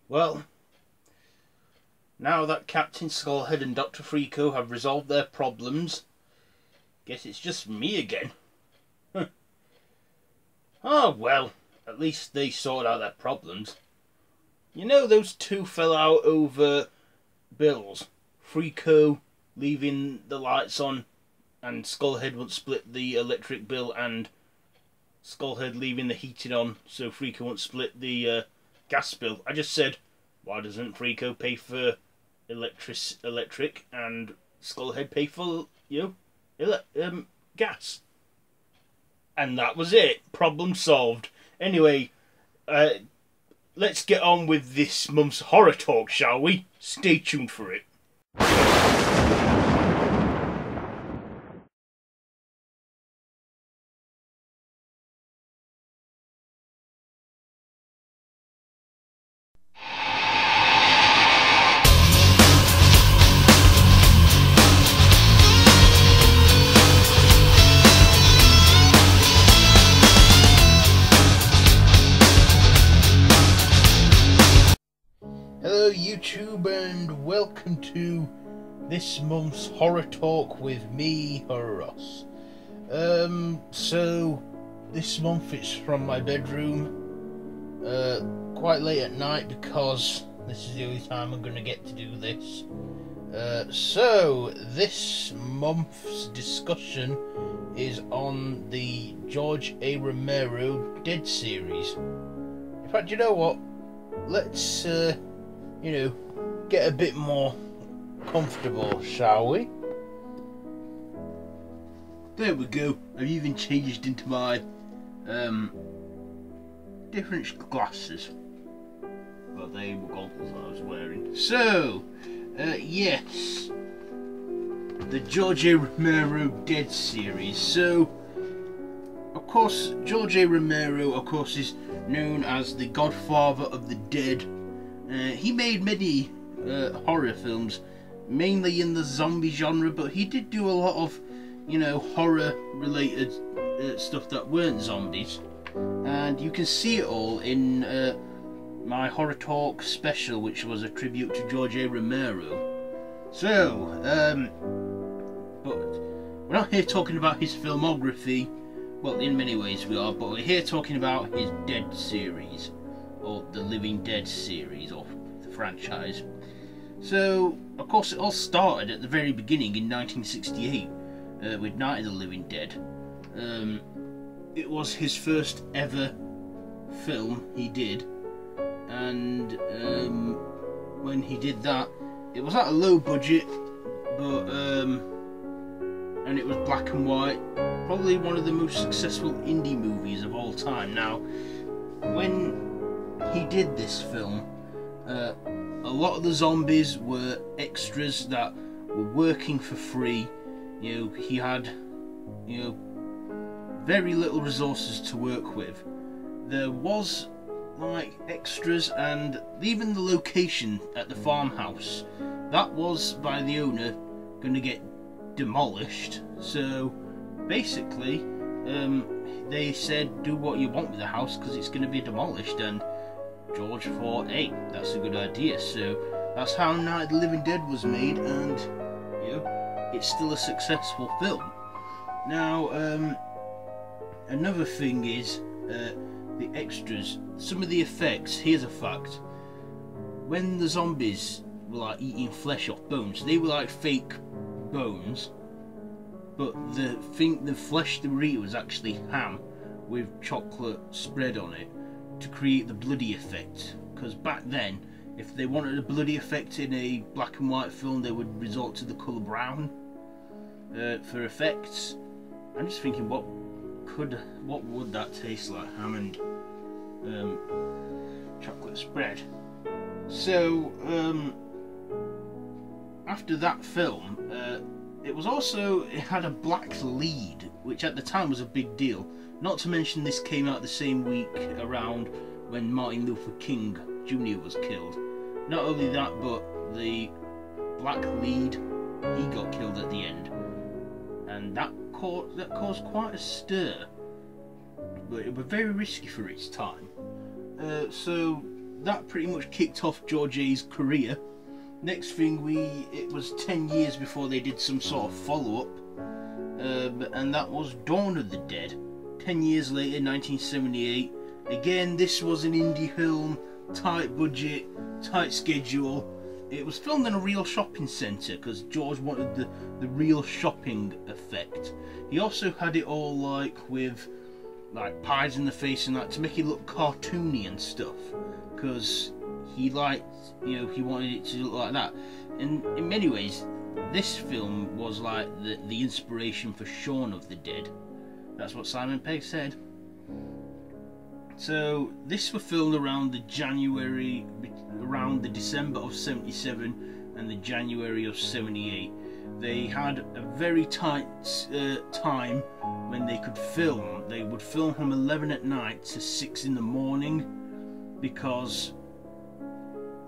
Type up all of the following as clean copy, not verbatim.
Well, now that Captain Skullhead and Dr. Freako have resolved their problems, guess it's just me again. Oh well, at least they sorted out their problems. You know, those two fell out over bills. Freako leaving the lights on and Skullhead won't split the electric bill, and Skullhead leaving the heating on so Freako won't split the gas bill. I just said, why doesn't Freako pay for electric and Skullhead pay for, gas? And that was it. Problem solved. Anyway, let's get on with this month's horror talk, shall we? Stay tuned for it. Hello YouTube and welcome to this month's horror talk with me, Ross. So this month it's from my bedroom, quite late at night because this is the only time I'm going to get to do this. So this month's discussion is on the George A. Romero Dead series. In fact, you know what? Let's get a bit more comfortable, shall we? There we go. I've even changed into my different glasses. Well, they were goggles I was wearing. So, yes, the George A. Romero Dead series. So, of course, George A. Romero, of course, is known as the godfather of the dead. He made many horror films, mainly in the zombie genre, but he did do a lot of, horror related stuff that weren't zombies. And you can see it all in my Horror Talk special, which was a tribute to George A. Romero. So, but we're not here talking about his filmography. Well, in many ways we are, but we're here talking about his Dead series, or the Living Dead series, or the franchise. So, of course, it all started at the very beginning in 1968 with Night of the Living Dead. It was his first ever film he did, and when he did that, it was at a low budget, but and it was black and white. Probably one of the most successful indie movies of all time. Now, when he did this film, a lot of the zombies were extras that were working for free. He had, very little resources to work with. There was like extras, and even the location at the farmhouse, that was by the owner going to get demolished. So basically, they said, do what you want with the house because it's going to be demolished, and George thought, hey, that's a good idea. So that's how Night of the Living Dead was made, and it's still a successful film. Now, another thing is the extras, some of the effects. Here's a fact: when the zombies were like eating flesh off bones, they were like fake bones, but the flesh they were eating was actually ham with chocolate spread on it to create the bloody effect. Because back then, if they wanted a bloody effect in a black and white film, they would resort to the colour brown for effects. I'm just thinking, what would that taste like? Ham and chocolate spread. So after that film, it had a black lead, which at the time was a big deal. Not to mention, this came out the same week around when Martin Luther King Jr. was killed. Not only that, but the black lead, he got killed at the end, and that caused quite a stir. But it was very risky for its time. So that pretty much kicked off George A's career. Next thing, it was 10 years before they did some sort of follow-up, and that was Dawn of the Dead. 10 years later, 1978. Again, this was an indie film, tight budget, tight schedule. It was filmed in a real shopping centre because George wanted the real shopping effect. He also had it all like with like pies in the face and that to make it look cartoony and stuff, because he liked, you know, he wanted it to look like that. And in many ways, this film was like the inspiration for Shaun of the Dead. That's what Simon Pegg said. So this was filmed around the December of 77 and the January of 78. They had a very tight time when they could film. They would film from 11 at night to 6 in the morning because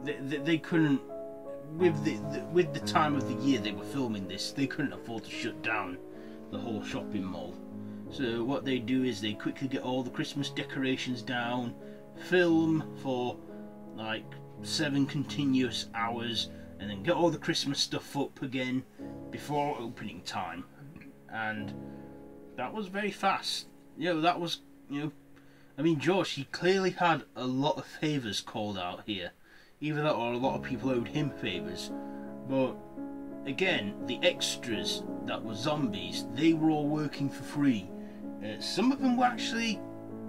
they couldn't, with the time of the year they were filming this, they couldn't afford to shut down the whole shopping mall. So what they do is they quickly get all the Christmas decorations down, film for like 7 continuous hours, and then get all the Christmas stuff up again before opening time. And that was very fast. You know, that was, you know, I mean, George, he clearly had a lot of favours called out here. Either that or a lot of people owed him favours. But again, the extras that were zombies, they were all working for free. Some of them were actually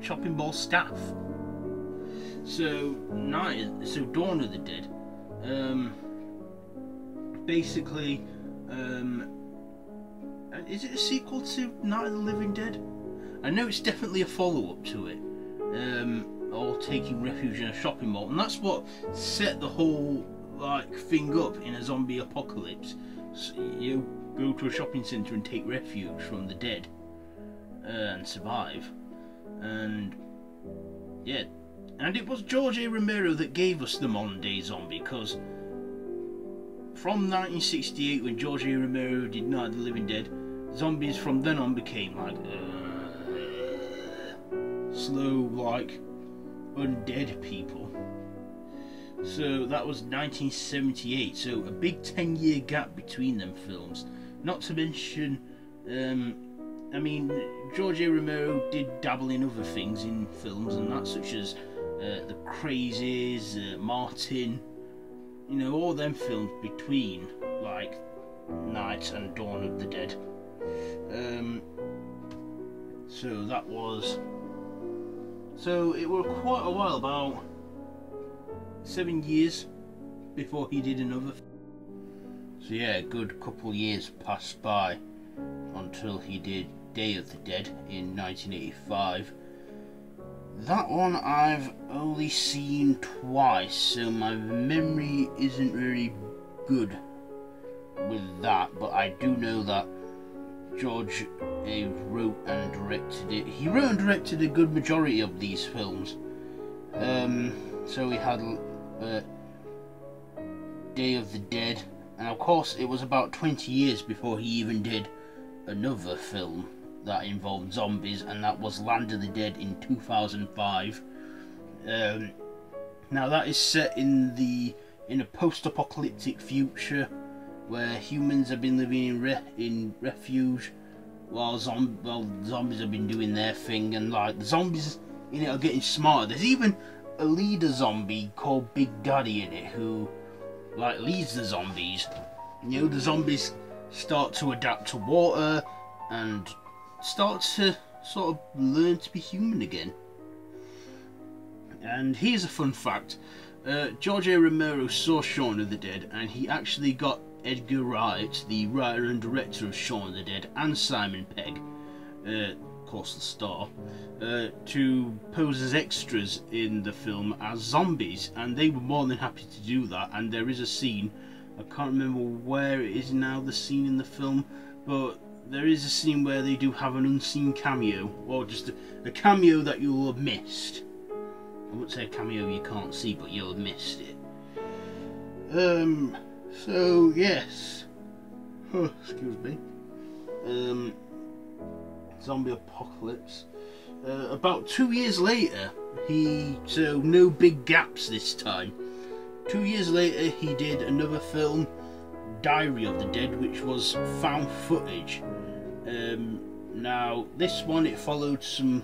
shopping mall staff. So Dawn of the Dead, basically, is it a sequel to Night of the Living Dead? I know it's definitely a follow-up to it, all taking refuge in a shopping mall, and that's what set the whole like thing up in a zombie apocalypse. So you go to a shopping centre and take refuge from the dead and survive. And yeah, and it was George A. Romero that gave us the modern day zombie, because from 1968, when George A. Romero did Night of the Living Dead, zombies from then on became like slow, like undead people. So that was 1978, so a big 10-year gap between them films. Not to mention, I mean, George A. Romero did dabble in other things in films and that, such as The Crazies, Martin, you know, all them films between like Night and Dawn of the Dead. So that was, so it was quite a while, about 7 years before he did another. So yeah, a good couple years passed by until he did Day of the Dead in 1985. That one I've only seen twice, so my memory isn't very good with that, but I do know that George wrote and directed it. He wrote and directed a good majority of these films. So we had Day of the Dead, and of course it was about 20 years before he even did another film that involved zombies, and that was Land of the Dead in 2005. Now that is set in a post-apocalyptic future where humans have been living in refuge while zombies have been doing their thing, and like the zombies in it are getting smarter. There's even a leader zombie called Big Daddy in it who like leads the zombies. You know, the zombies start to adapt to water and start to sort of learn to be human again. And here's a fun fact. George A. Romero saw Shaun of the Dead, and he actually got Edgar Wright, the writer and director of Shaun of the Dead, and Simon Pegg, of course the star, to pose as extras in the film as zombies, and they were more than happy to do that. And there is a scene, I can't remember where it is now, the scene in the film, but there is a scene where they do have an unseen cameo, or just a cameo that you'll have missed. I wouldn't say a cameo you can't see, but you'll have missed it. So yes, excuse me. Zombie apocalypse. about 2 years later, so no big gaps this time. 2 years later, he did another film, Diary of the Dead, which was found footage. Now, this one, it followed some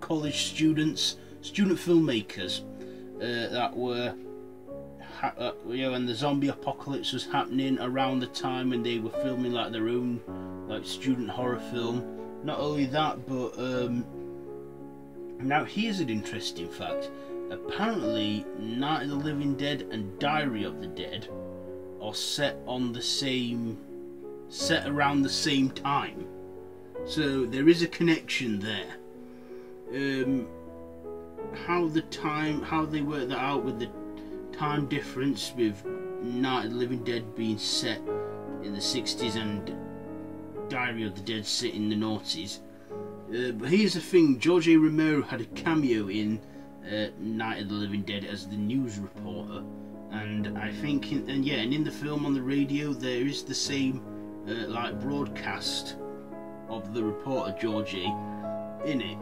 college student filmmakers that were, when the zombie apocalypse was happening around the time when they were filming like their own like student horror film. Not only that, but now here's an interesting fact. Apparently, Night of the Living Dead and Diary of the Dead are set around the same time. So there is a connection there. How they work that out with the time difference, with Night of the Living Dead being set in the 60s and Diary of the Dead set in the noughties. But here's the thing: George A. Romero had a cameo in Night of the Living Dead as the news reporter, and I think in the film on the radio there is the same like broadcast of the reporter George A. in it.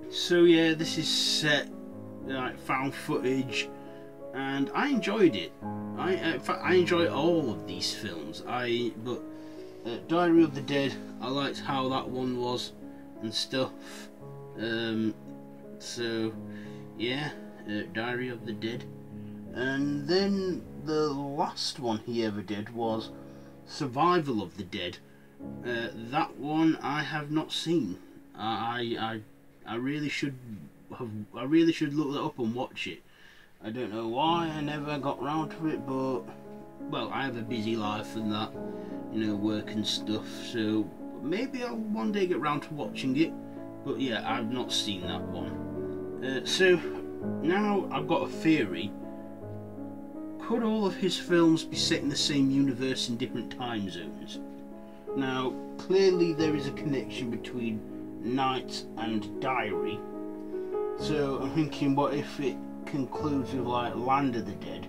So yeah, this is set like found footage, and I enjoyed it. In fact, I enjoy all of these films. But Diary of the Dead, I liked how that one was and stuff. So yeah, Diary of the Dead. And then the last one he ever did was Survival of the Dead. That one I have not seen. I really should look that up and watch it. I don't know why I never got round to it, but well, I have a busy life and that, you know, work and stuff, so maybe I'll one day get round to watching it. But yeah, I've not seen that one. So now I've got a theory. Could all of his films be set in the same universe in different time zones? Now, clearly there is a connection between Night and Diary. So I'm thinking, what if it concludes with like Land of the Dead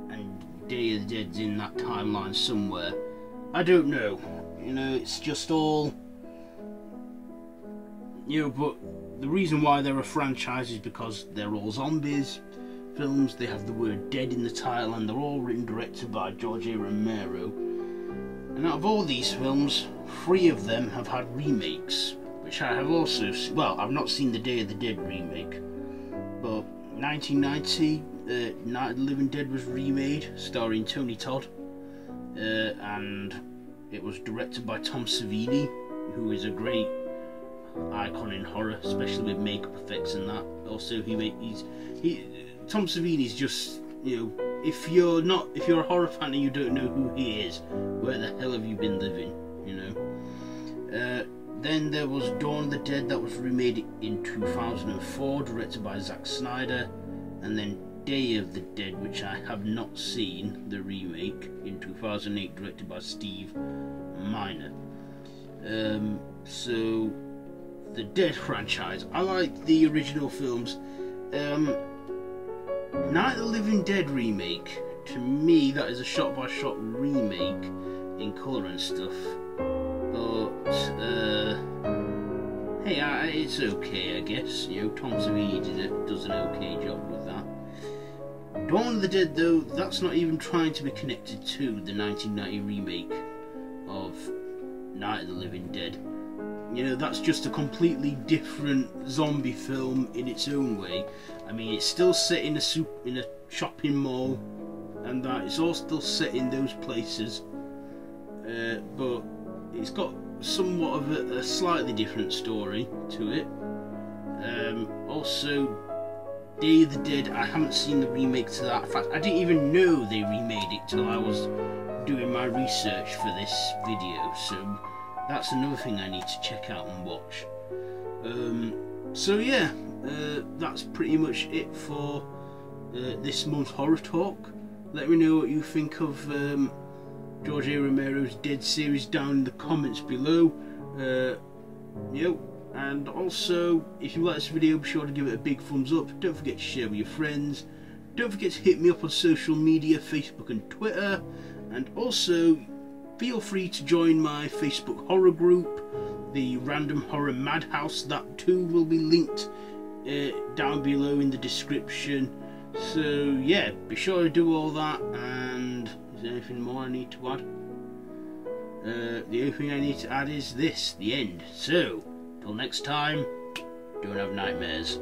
and Day of the Dead's in that timeline somewhere? I don't know. You know, it's just all, you know, but the reason why they're a franchise is because they're all zombies films. They have the word dead in the title, and they're all written and directed by George A. Romero. And out of all these films, 3 of them have had remakes, which I have also, well, I've not seen the Day of the Dead remake, but 1990, Night of the Living Dead was remade, starring Tony Todd, and it was directed by Tom Savini, who is a great icon in horror, especially with makeup effects and that. Also, Tom Savini's just, you know, if you're a horror fan and you don't know who he is, where the hell have you been living, you know? Then there was Dawn of the Dead, that was remade in 2004, directed by Zack Snyder, and then Day of the Dead, which I have not seen, the remake, in 2008, directed by Steve Miner. So, the Dead franchise, I like the original films. Night of the Living Dead remake, to me that is a shot-by-shot remake in colour and stuff, but hey, it's okay, I guess. You know, Tom Savini does an okay job with that. Dawn of the Dead, though, that's not even trying to be connected to the 1990 remake of Night of the Living Dead. You know, that's just a completely different zombie film in its own way. I mean, it's still set in a shopping mall, and that it's all still set in those places, but it's got somewhat of a slightly different story to it. Also, Day of the Dead, I haven't seen the remake to that. In fact, I didn't even know they remade it till I was doing my research for this video, so that's another thing I need to check out and watch. So yeah, that's pretty much it for this month's Horror Talk. Let me know what you think of George A. Romero's Dead series down in the comments below. And also, if you like this video, be sure to give it a big thumbs up. Don't forget to share with your friends. Don't forget to hit me up on social media, Facebook and Twitter. And also, feel free to join my Facebook horror group. the Random Horror Madhouse. That too will be linked down below in the description. So yeah, be sure to do all that. And is there anything more I need to add? The only thing I need to add is this, the end. So till next time, don't have nightmares.